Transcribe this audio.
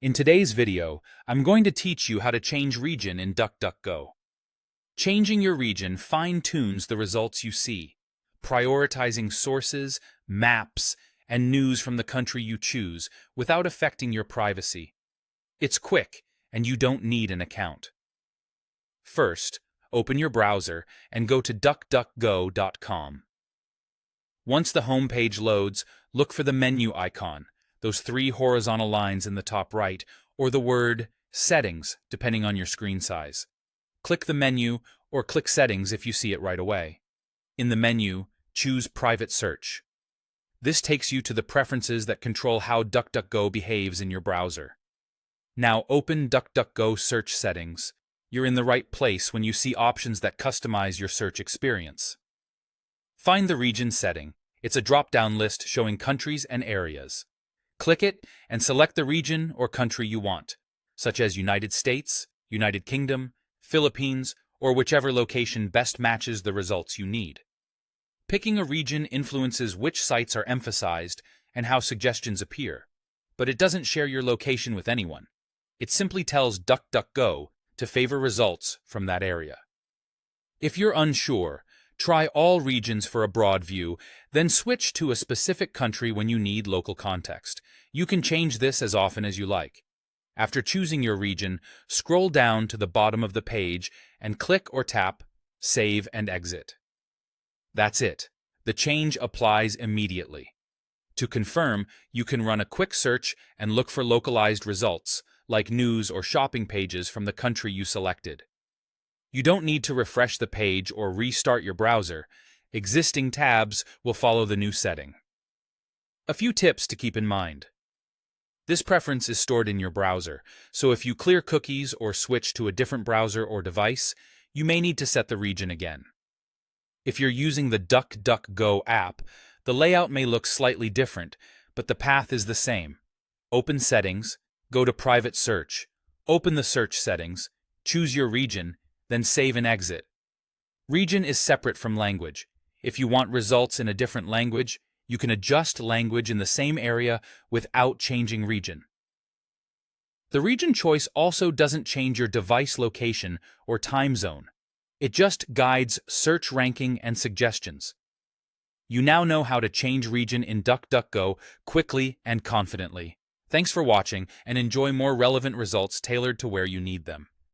In today's video, I'm going to teach you how to change region in DuckDuckGo. Changing your region fine-tunes the results you see, prioritizing sources, maps, and news from the country you choose without affecting your privacy. It's quick, and you don't need an account. First, open your browser and go to DuckDuckGo.com. Once the home page loads, look for the menu icon, those three horizontal lines in the top right, or the word Settings, depending on your screen size. Click the menu or click Settings if you see it right away. In the menu, choose Private Search. This takes you to the preferences that control how DuckDuckGo behaves in your browser. Now open DuckDuckGo Search Settings. You're in the right place when you see options that customize your search experience. Find the region setting. It's a drop-down list showing countries and areas. Click it and select the region or country you want, such as United States, United Kingdom, Philippines, or whichever location best matches the results you need. Picking a region influences which sites are emphasized and how suggestions appear, but it doesn't share your location with anyone. It simply tells DuckDuckGo to favor results from that area. If you're unsure, try all regions for a broad view, then switch to a specific country when you need local context. You can change this as often as you like. After choosing your region, scroll down to the bottom of the page and click or tap Save and Exit. That's it. The change applies immediately. To confirm, you can run a quick search and look for localized results, like news or shopping pages from the country you selected. You don't need to refresh the page or restart your browser. Existing tabs will follow the new setting. A few tips to keep in mind. This preference is stored in your browser, so if you clear cookies or switch to a different browser or device, you may need to set the region again. If you're using the DuckDuckGo app, the layout may look slightly different, but the path is the same. Open Settings, go to Private Search, open the search settings, choose your region, then save and exit. Region is separate from language. If you want results in a different language, you can adjust language in the same area without changing region. The region choice also doesn't change your device location or time zone. It just guides search ranking and suggestions. You now know how to change region in DuckDuckGo quickly and confidently. Thanks for watching, and enjoy more relevant results tailored to where you need them.